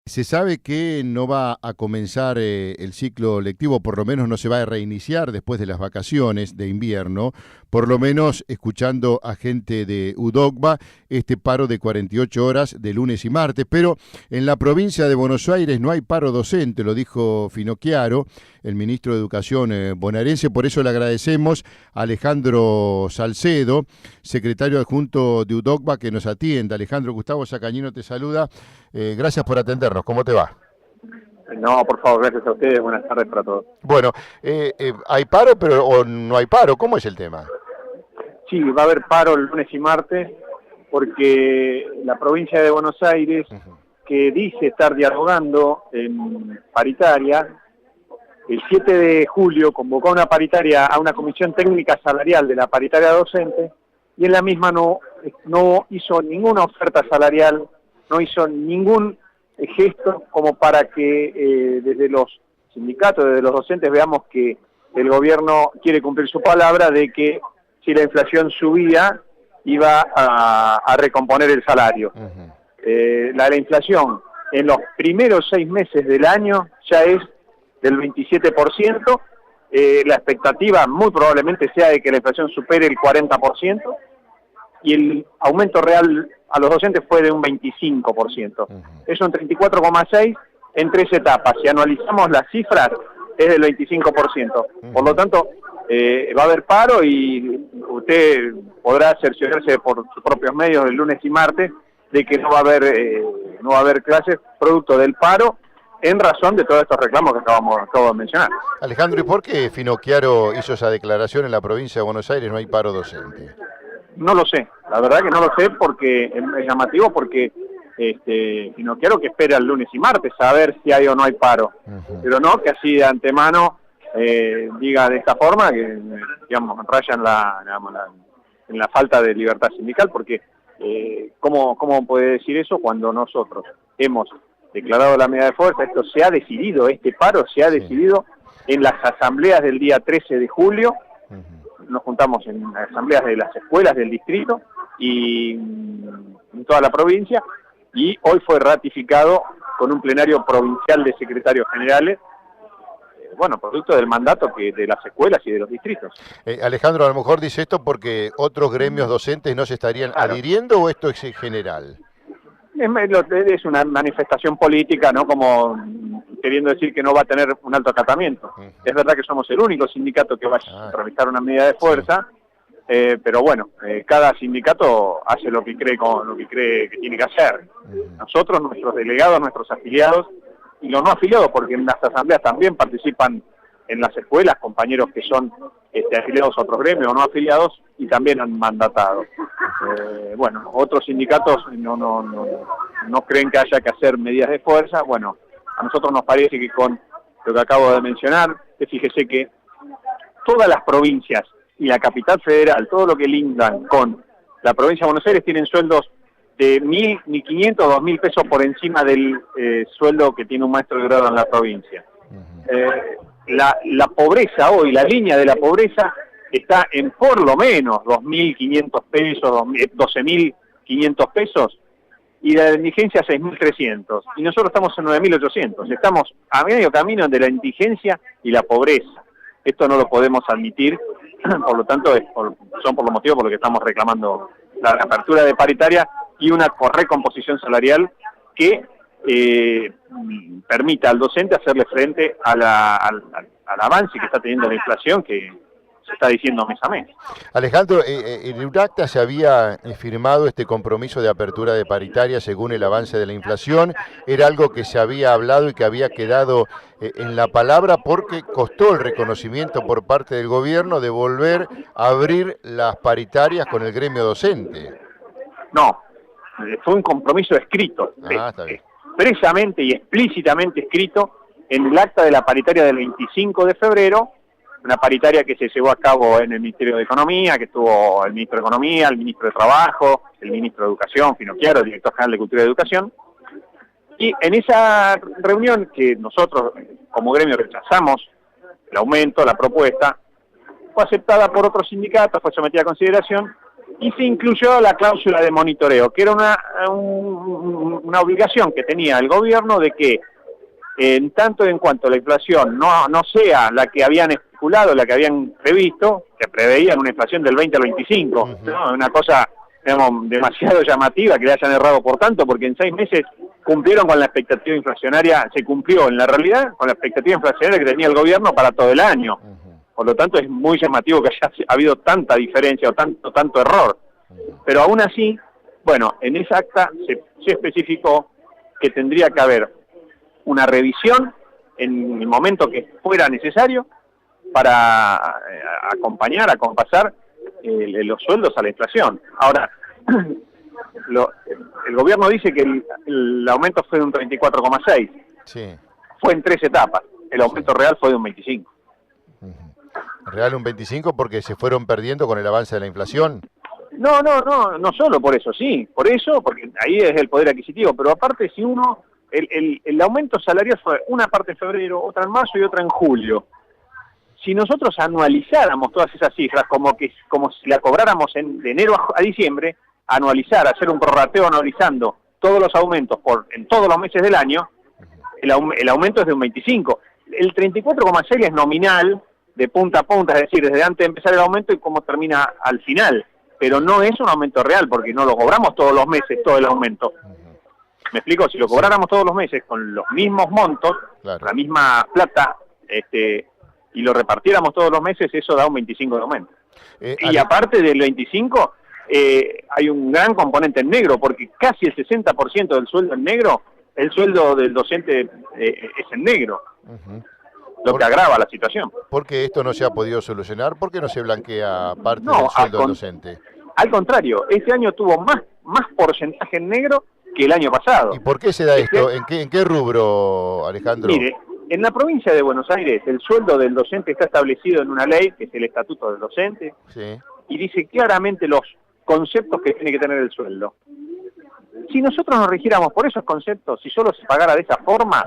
Se sabe que no va a comenzar el ciclo lectivo, por lo menos no se va a reiniciar después de las vacaciones de invierno, por lo menos escuchando a gente de UDOCBA, este paro de 48 horas de lunes y martes, pero en la provincia de Buenos Aires no hay paro docente, lo dijo Finocchiaro, el ministro de Educación bonaerense, por eso le agradecemos a Alejandro Salcedo, secretario adjunto de UDOCBA, que nos atienda. Alejandro, Gustavo Sacañino te saluda. Gracias por atendernos. ¿Cómo te va? No, por favor, gracias a ustedes. Buenas tardes para todos. Bueno, ¿hay paro pero o no hay paro? ¿Cómo es el tema? Sí, va a haber paro el lunes y martes porque la provincia de Buenos Aires, que dice estar dialogando en paritaria, el 7 de julio convocó a una paritaria, a una comisión técnica salarial de la paritaria docente, y en la misma no hizo ninguna oferta salarial, no hizo ningún gesto como para que desde los sindicatos, desde los docentes, veamos que el gobierno quiere cumplir su palabra de que si la inflación subía, iba a recomponer el salario. La inflación en los primeros 6 meses del año ya es del 27%, la expectativa muy probablemente sea de que la inflación supere el 40%, y el aumento real a los docentes fue de un 25%. Eso en 34,6 en 3 etapas. Si analizamos las cifras, es del 25%. Por lo tanto, va a haber paro y usted podrá cerciorarse por sus propios medios el lunes y martes de que no va a haber clases producto del paro en razón de todos estos reclamos que acabo de mencionar. Alejandro, ¿y por qué Finocchiaro hizo esa declaración en la provincia de Buenos Aires? No hay paro docente. No lo sé, la verdad que no lo sé porque es llamativo porque Finocchiaro que espera el lunes y martes a ver si hay o no hay paro, pero no que así de antemano diga de esta forma que digamos raya en la falta de libertad sindical, porque ¿cómo puede decir eso cuando nosotros hemos declarado la medida de fuerza? Esto se ha decidido, este paro se ha decidido en las asambleas del día 13 de julio. Nos juntamos en asambleas de las escuelas del distrito y en toda la provincia, y hoy fue ratificado con un plenario provincial de secretarios generales, producto del mandato de las escuelas y de los distritos. Alejandro, a lo mejor dice esto porque otros gremios docentes no se estarían adhiriendo, ¿o esto es en general? Es una manifestación política, ¿no? Como queriendo decir que no va a tener un alto acatamiento. Es verdad que somos el único sindicato que va a realizar una medida de fuerza, pero bueno, cada sindicato hace lo que cree que tiene que hacer. Nosotros, nuestros delegados, nuestros afiliados y los no afiliados, porque en las asambleas también participan en las escuelas compañeros que son afiliados a otros gremios o no afiliados y también han mandatado. Otros sindicatos no creen que haya que hacer medidas de fuerza. Bueno, a nosotros nos parece que con lo que acabo de mencionar, fíjese que todas las provincias y la capital federal, todo lo que lindan con la provincia de Buenos Aires, tienen sueldos de 1.000, 1.500, 2.000 pesos por encima del sueldo que tiene un maestro de grado en la provincia. La pobreza hoy, la línea de la pobreza está en por lo menos 2.500 pesos, 12.500 pesos, y la indigencia 6.300, y nosotros estamos en 9.800, estamos a medio camino de la indigencia y la pobreza. Esto no lo podemos admitir, por lo tanto son por los motivos por los que estamos reclamando la apertura de paritaria y una recomposición salarial que permita al docente hacerle frente al avance que está teniendo la inflación, que se está diciendo mes a mes. Alejandro, en UNACTA se había firmado este compromiso de apertura de paritaria según el avance de la inflación. Era algo que se había hablado y que había quedado en la palabra porque costó el reconocimiento por parte del gobierno de volver a abrir las paritarias con el gremio docente. No, fue un compromiso escrito, está bien. expresamente y explícitamente escrito en el acta de la paritaria del 25 de febrero, una paritaria que se llevó a cabo en el Ministerio de Economía, que estuvo el Ministro de Economía, el Ministro de Trabajo, el Ministro de Educación, Finocchiaro, el Director General de Cultura y Educación. Y en esa reunión, que nosotros como gremio rechazamos el aumento, la propuesta, fue aceptada por otros sindicatos, fue sometida a consideración, y se incluyó la cláusula de monitoreo, que era una obligación que tenía el gobierno de que en tanto en cuanto la inflación no sea la que habían especulado, la que habían previsto, que preveían una inflación del 20 al 25, ¿no? Una cosa, digamos, demasiado llamativa que le hayan errado por tanto, porque en 6 meses cumplieron con la expectativa inflacionaria, se cumplió en la realidad con la expectativa inflacionaria que tenía el gobierno para todo el año. Por lo tanto es muy llamativo que haya habido tanta diferencia o tanto error. Pero aún así, bueno, en esa acta se especificó que tendría que haber una revisión en el momento que fuera necesario para acompasar los sueldos a la inflación. Ahora, el gobierno dice que el aumento fue de un 34,6. Sí. Fue en 3 etapas. El aumento real fue de un 25. ¿Real un 25 porque se fueron perdiendo con el avance de la inflación? No solo por eso, sí, por eso, porque ahí es el poder adquisitivo, pero aparte si uno, el aumento salarial fue una parte en febrero, otra en marzo y otra en julio. Si nosotros anualizáramos todas esas cifras, como si la cobráramos de enero a diciembre, hacer un prorrateo anualizando todos los aumentos en todos los meses del año, el aumento es de un 25. El 34,6 es nominal, de punta a punta, es decir, desde antes de empezar el aumento y cómo termina al final, pero no es un aumento real, porque no lo cobramos todos los meses, todo el aumento. ¿Me explico? Si lo cobráramos todos los meses con los mismos montos, claro, la misma plata, y lo repartiéramos todos los meses, eso da un 25 de aumento. Y aparte del 25, hay un gran componente en negro, porque casi el 60% del sueldo en negro, el sueldo del docente es en negro. Lo que agrava la situación. ¿Por qué esto no se ha podido solucionar? ¿Por qué no se blanquea parte del sueldo del docente? Al contrario, este año tuvo más porcentaje en negro que el año pasado. ¿Y por qué se da esto? ¿En qué rubro, Alejandro? Mire, en la provincia de Buenos Aires el sueldo del docente está establecido en una ley, que es el Estatuto del Docente, sí, y dice claramente los conceptos que tiene que tener el sueldo. Si nosotros nos rigiéramos por esos conceptos, si solo se pagara de esa forma,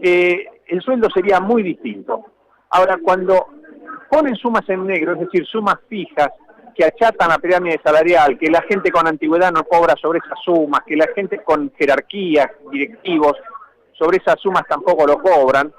el sueldo sería muy distinto. Ahora, cuando ponen sumas en negro, es decir, sumas fijas, que achatan la pirámide salarial, que la gente con antigüedad no cobra sobre esas sumas, que la gente con jerarquías, directivos, sobre esas sumas tampoco lo cobran,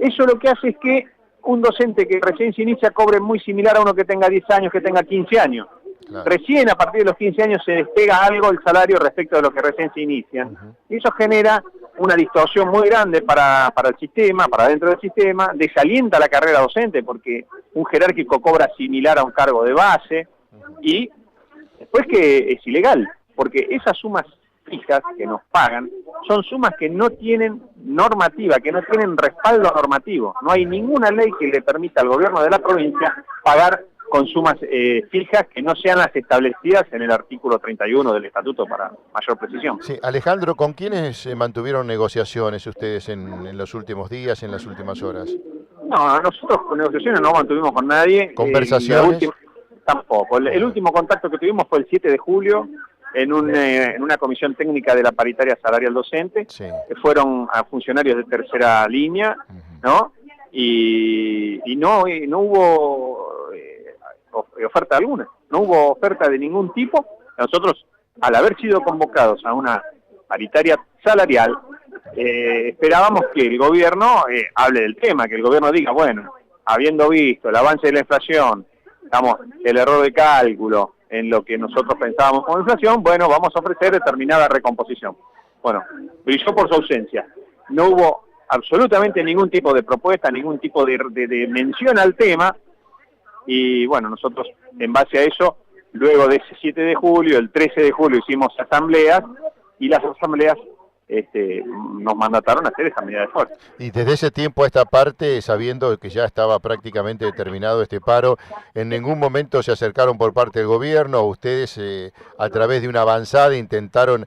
eso lo que hace es que un docente que recién se inicia cobre muy similar a uno que tenga 10 años, que tenga 15 años. Claro. Recién a partir de los 15 años se despega algo el salario respecto de los que recién se inician. Y eso genera una distorsión muy grande para el sistema, para dentro del sistema, desalienta la carrera docente porque un jerárquico cobra similar a un cargo de base y después que es ilegal, porque esas sumas fijas que nos pagan son sumas que no tienen normativa, que no tienen respaldo normativo. No hay ninguna ley que le permita al gobierno de la provincia pagar con sumas fijas que no sean las establecidas en el artículo 31 del Estatuto para mayor precisión. Sí, Alejandro, ¿con quiénes mantuvieron negociaciones ustedes en los últimos días, en las últimas horas? No, nosotros con negociaciones no mantuvimos con nadie. ¿Conversaciones? Tampoco. El último contacto que tuvimos fue el 7 de julio en una comisión técnica de la paritaria salarial docente, sí, que fueron a funcionarios de tercera línea, ¿no? Y no hubo oferta alguna, no hubo oferta de ningún tipo. Nosotros, al haber sido convocados a una paritaria salarial, esperábamos que el gobierno hable del tema, que el gobierno diga, bueno, habiendo visto el avance de la inflación, digamos, el error de cálculo en lo que nosotros pensábamos como inflación, bueno, vamos a ofrecer determinada recomposición. Bueno, brilló por su ausencia. No hubo absolutamente ningún tipo de propuesta, ningún tipo de mención al tema. Y bueno, nosotros en base a eso, luego de ese 7 de julio, el 13 de julio hicimos asambleas, y las asambleas nos mandataron a hacer esa medida de fuerza. Y desde ese tiempo a esta parte, sabiendo que ya estaba prácticamente determinado este paro, ¿en ningún momento se acercaron por parte del gobierno o ustedes a través de una avanzada intentaron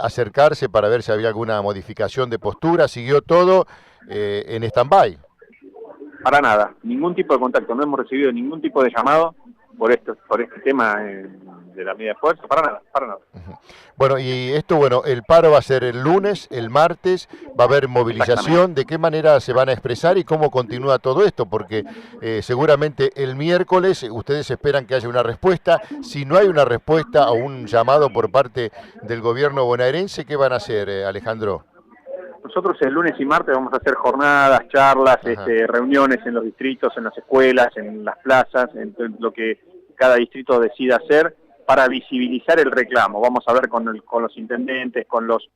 acercarse para ver si había alguna modificación de postura? ¿Siguió todo en stand-by? Para nada, ningún tipo de contacto, no hemos recibido ningún tipo de llamado por este tema de la medida de fuerza, para nada, para nada. Bueno, y esto, el paro va a ser el lunes, el martes, va a haber movilización. ¿De qué manera se van a expresar y cómo continúa todo esto? Porque seguramente el miércoles ustedes esperan que haya una respuesta. Si no hay una respuesta o un llamado por parte del gobierno bonaerense, ¿qué van a hacer, Alejandro? Nosotros el lunes y martes vamos a hacer jornadas, charlas, reuniones en los distritos, en las escuelas, en las plazas, en lo que cada distrito decida hacer para visibilizar el reclamo. Vamos a ver con los intendentes, con los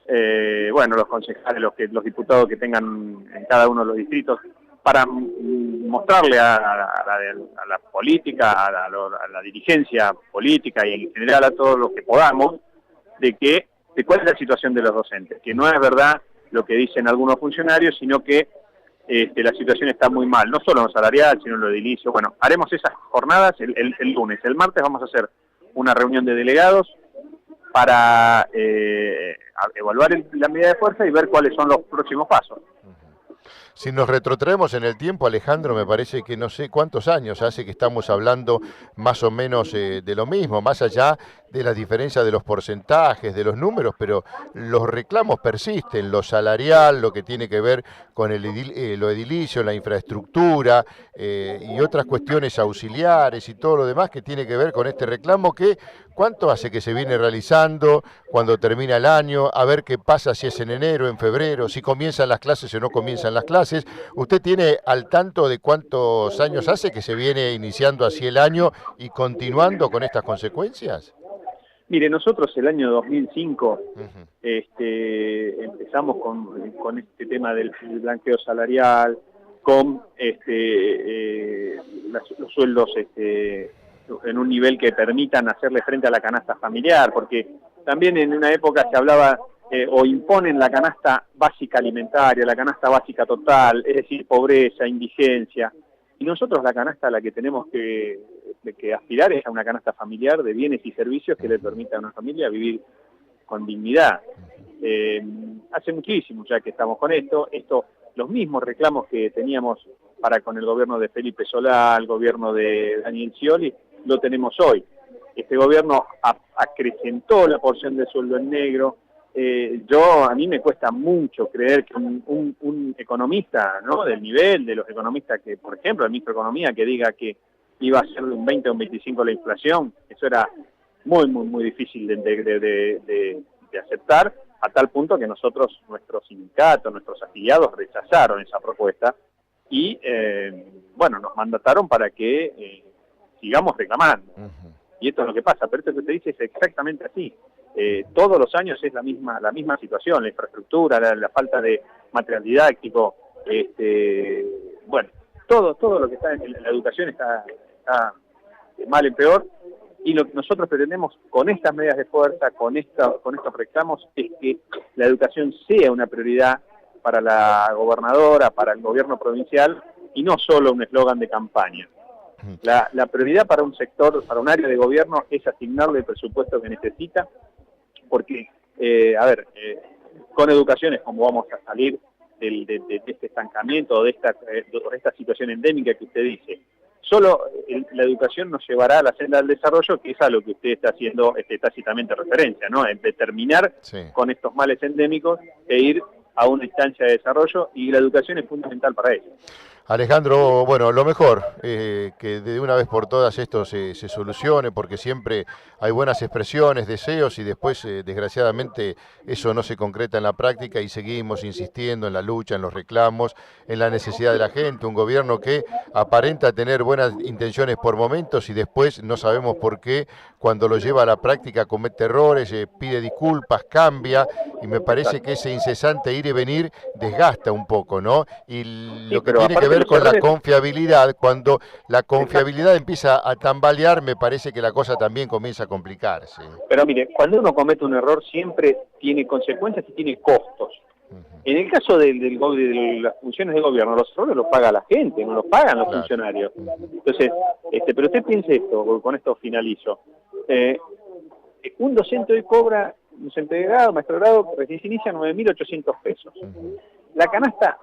los concejales, los diputados que tengan en cada uno de los distritos, para mostrarle a la política, a la dirigencia política y en general a todos los que podamos, de cuál es la situación de los docentes, que no es verdad lo que dicen algunos funcionarios, sino que la situación está muy mal, no solo en lo salarial, sino en lo edilicio. Bueno, haremos esas jornadas el lunes. El martes vamos a hacer una reunión de delegados para evaluar la medida de fuerza y ver cuáles son los próximos pasos. Si nos retrotraemos en el tiempo, Alejandro, me parece que no sé cuántos años hace que estamos hablando más o menos de lo mismo, más allá de las diferencias de los porcentajes, de los números, pero los reclamos persisten, lo salarial, lo que tiene que ver con lo edilicio, la infraestructura y otras cuestiones auxiliares y todo lo demás que tiene que ver con este reclamo que ¿cuánto hace que se viene realizando? Cuando termina el año, a ver qué pasa si es en enero, en febrero, si comienzan las clases o no comienzan las clases. ¿Usted tiene al tanto de cuántos años hace que se viene iniciando así el año y continuando con estas consecuencias? Mire, nosotros el año 2005 empezamos con este tema del blanqueo salarial, con los sueldos en un nivel que permitan hacerle frente a la canasta familiar, porque también en una época se hablaba o imponen la canasta básica alimentaria, la canasta básica total, es decir, pobreza, indigencia, y nosotros la canasta a la que tenemos que aspirar es a una canasta familiar de bienes y servicios que le permita a una familia vivir con dignidad. Hace muchísimo ya que estamos con esto, los mismos reclamos que teníamos con el gobierno de Felipe Solá, el gobierno de Daniel Scioli, lo tenemos hoy. Este gobierno acrecentó la porción de sueldo en negro. A mí me cuesta mucho creer que un economista, ¿no?, del nivel de los economistas que, por ejemplo, el ministro de Economía, que diga que iba a ser de un 20 o un 25 la inflación, eso era muy, muy, muy difícil de aceptar, a tal punto que nuestros sindicatos, nuestros afiliados rechazaron esa propuesta y, nos mandataron para que sigamos reclamando. Y esto es lo que pasa, pero esto que usted dice es exactamente así. Todos los años es la misma situación, la infraestructura, la falta de material didáctico, todo lo que está en la educación está mal en peor, y lo que nosotros pretendemos con estas medidas de fuerza, con estos reclamos, es que la educación sea una prioridad para la gobernadora, para el gobierno provincial, y no solo un eslogan de campaña. La prioridad para un sector, para un área de gobierno, es asignarle el presupuesto que necesita, porque, con educación es como vamos a salir de este estancamiento, de esta situación endémica que usted dice. Solo la educación nos llevará a la senda del desarrollo, que es a lo que usted está haciendo tácitamente referencia, ¿no? En determinar con estos males endémicos e ir a una instancia de desarrollo, y la educación es fundamental para ello. Alejandro, lo mejor, que de una vez por todas esto se solucione, porque siempre hay buenas expresiones, deseos, y después, desgraciadamente, eso no se concreta en la práctica y seguimos insistiendo en la lucha, en los reclamos, en la necesidad de la gente, un gobierno que aparenta tener buenas intenciones por momentos y después no sabemos por qué, cuando lo lleva a la práctica comete errores, pide disculpas, cambia, y me parece que ese incesante ir y venir desgasta un poco, ¿no? Y lo que tiene que ver con la confiabilidad, cuando la confiabilidad empieza a tambalear, me parece que la cosa también comienza a complicarse. Pero mire, cuando uno comete un error siempre tiene consecuencias y tiene costos. En el caso de las funciones de gobierno, los errores los paga la gente, no los pagan los funcionarios. Entonces, pero usted piense esto, con esto finalizo. Un docente hoy cobra, un docente de grado, maestro de grado, recién se inicia 9.800 pesos. La canasta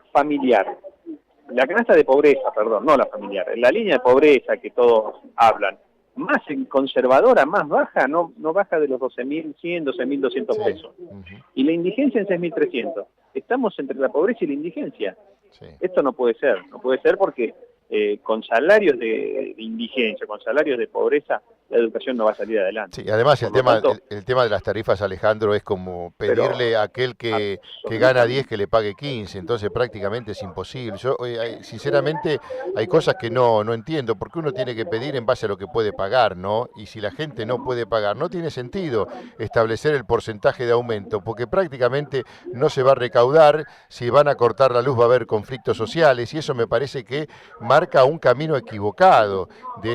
de pobreza, perdón, no la familiar, la línea de pobreza que todos hablan, más conservadora, más baja, no baja de los 12.100, 12.200 pesos. Y la indigencia en 6.300. Estamos entre la pobreza y la indigencia. Esto no puede ser porque con salarios de indigencia, con salarios de pobreza, la educación no va a salir adelante. Sí, además el tema de las tarifas, Alejandro, es como pedirle a aquel que gana 10 que le pague 15, entonces prácticamente es imposible. Yo sinceramente hay cosas que no entiendo, porque uno tiene que pedir en base a lo que puede pagar, ¿no? Y si la gente no puede pagar, no tiene sentido establecer el porcentaje de aumento, porque prácticamente no se va a recaudar, si van a cortar la luz va a haber conflictos sociales, y eso me parece que marca un camino equivocado de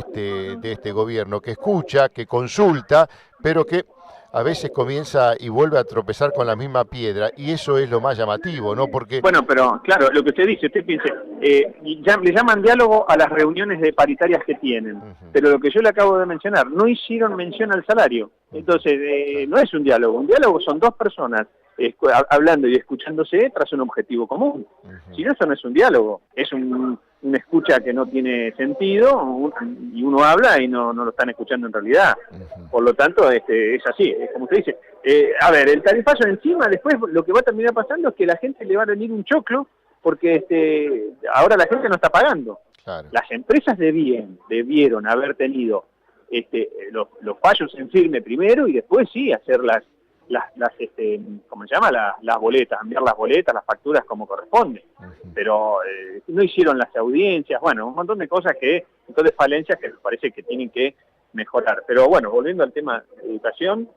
este gobierno, que escucha, que consulta, pero que a veces comienza y vuelve a tropezar con la misma piedra, y eso es lo más llamativo, ¿no? Porque... Bueno, pero claro, lo que usted dice, usted piense, le llaman diálogo a las reuniones de paritarias que tienen, pero lo que yo le acabo de mencionar, no hicieron mención al salario, entonces no es un diálogo son dos personas hablando y escuchándose tras un objetivo común. Si no, eso no es un diálogo, es una escucha que no tiene sentido, y uno habla y no lo están escuchando en realidad. Por lo tanto, es así, es como usted dice. A ver, el tarifazo encima, después lo que va a terminar pasando es que la gente le va a venir un choclo, porque ahora la gente no está pagando. Claro. Las empresas debieron haber tenido los fallos en firme primero y después sí hacer las ¿cómo se llama? Las boletas, enviar las boletas, las facturas como corresponde. Pero no hicieron las audiencias, bueno, un montón de cosas entonces falencias que me parece que tienen que mejorar. Pero bueno, volviendo al tema de educación,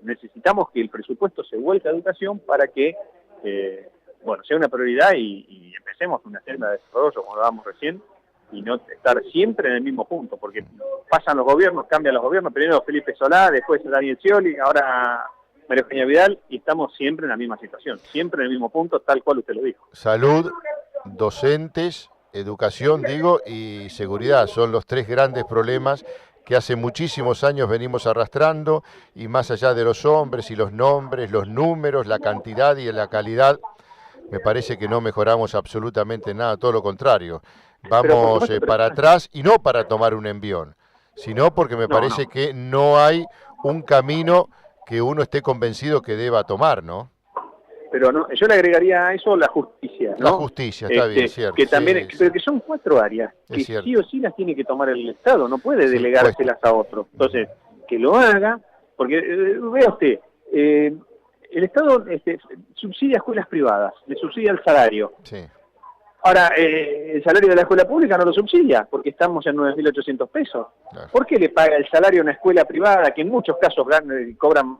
necesitamos que el presupuesto se vuelque a educación para que, sea una prioridad y empecemos una senda de desarrollo, como hablábamos recién, y no estar siempre en el mismo punto, porque pasan los gobiernos, cambian los gobiernos, primero Felipe Solá, después Daniel Scioli, ahora María Eugenia Vidal, y estamos siempre en la misma situación, siempre en el mismo punto, tal cual usted lo dijo. Salud, docentes, educación, y seguridad son los tres grandes problemas que hace muchísimos años venimos arrastrando, y más allá de los hombres y los nombres, los números, la cantidad y la calidad, me parece que no mejoramos absolutamente nada, todo lo contrario. Vamos para atrás, y no para tomar un envión, sino porque me parece que no hay un camino que uno esté convencido que deba tomar, ¿no? Pero no, yo le agregaría a eso la justicia, ¿no? La justicia, está bien, cierto. Que también, pero que son 4 áreas, que sí o sí las tiene que tomar el Estado, no puede delegárselas a otro. Entonces, que lo haga, porque vea usted, el Estado subsidia escuelas privadas, le subsidia el salario. Sí. Ahora, el salario de la escuela pública no lo subsidia, porque estamos en 9.800 pesos. Claro. ¿Por qué le paga el salario a una escuela privada que en muchos casos cobran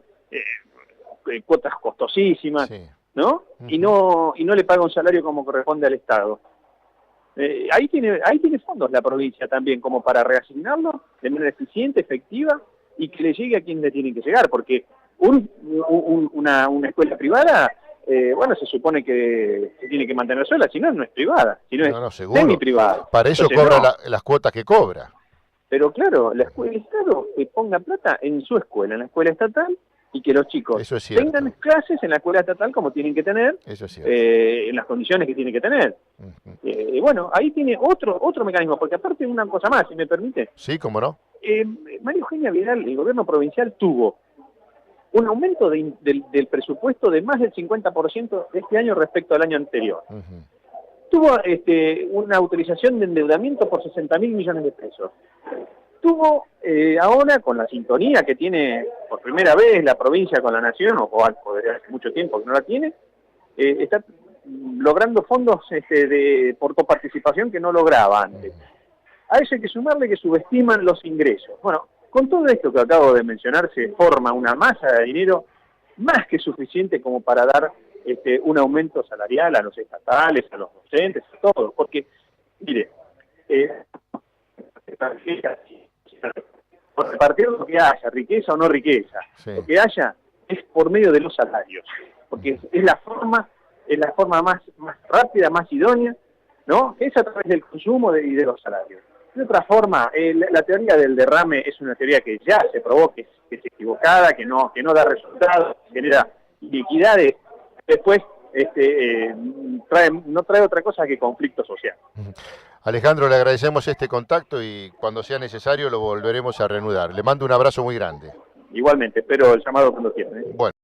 cuotas costosísimas, ¿no? Y no le paga un salario como corresponde al Estado? Ahí tiene fondos la provincia también como para reasignarlo de manera eficiente, efectiva, y que le llegue a quien le tiene que llegar, porque una escuela privada... se supone que se tiene que mantener sola, si no, no es privada, si no es semi-privada. Para eso entonces, cobra las cuotas que cobra. Pero claro, el Estado que ponga plata en su escuela, en la escuela estatal, y que los chicos tengan clases en la escuela estatal como tienen que tener, en las condiciones que tienen que tener. Ahí tiene otro mecanismo, porque aparte una cosa más, si me permite. Sí, cómo no. María Eugenia Vidal, el gobierno provincial, tuvo un aumento del presupuesto de más del 50% este año respecto al año anterior. Tuvo una autorización de endeudamiento por 60.000 millones de pesos. Tuvo ahora, con la sintonía que tiene por primera vez la provincia con la nación, o desde hace mucho tiempo que no la tiene, está logrando fondos por coparticipación que no lograba antes. A eso hay que sumarle que subestiman los ingresos. Bueno, con todo esto que acabo de mencionar, se forma una masa de dinero más que suficiente como para dar un aumento salarial a los estatales, a los docentes, a todos. Porque, mire, por repartir lo que haya, riqueza o no riqueza, lo que haya es por medio de los salarios. Porque es la forma más rápida, más idónea, ¿no? Es a través del consumo y de los salarios. De otra forma, la teoría del derrame es una teoría que ya se probó que es equivocada, que no da resultados, genera inequidades. Después no trae otra cosa que conflicto social. Alejandro, le agradecemos este contacto y cuando sea necesario lo volveremos a reanudar. Le mando un abrazo muy grande. Igualmente, espero el llamado cuando quieran. Bueno.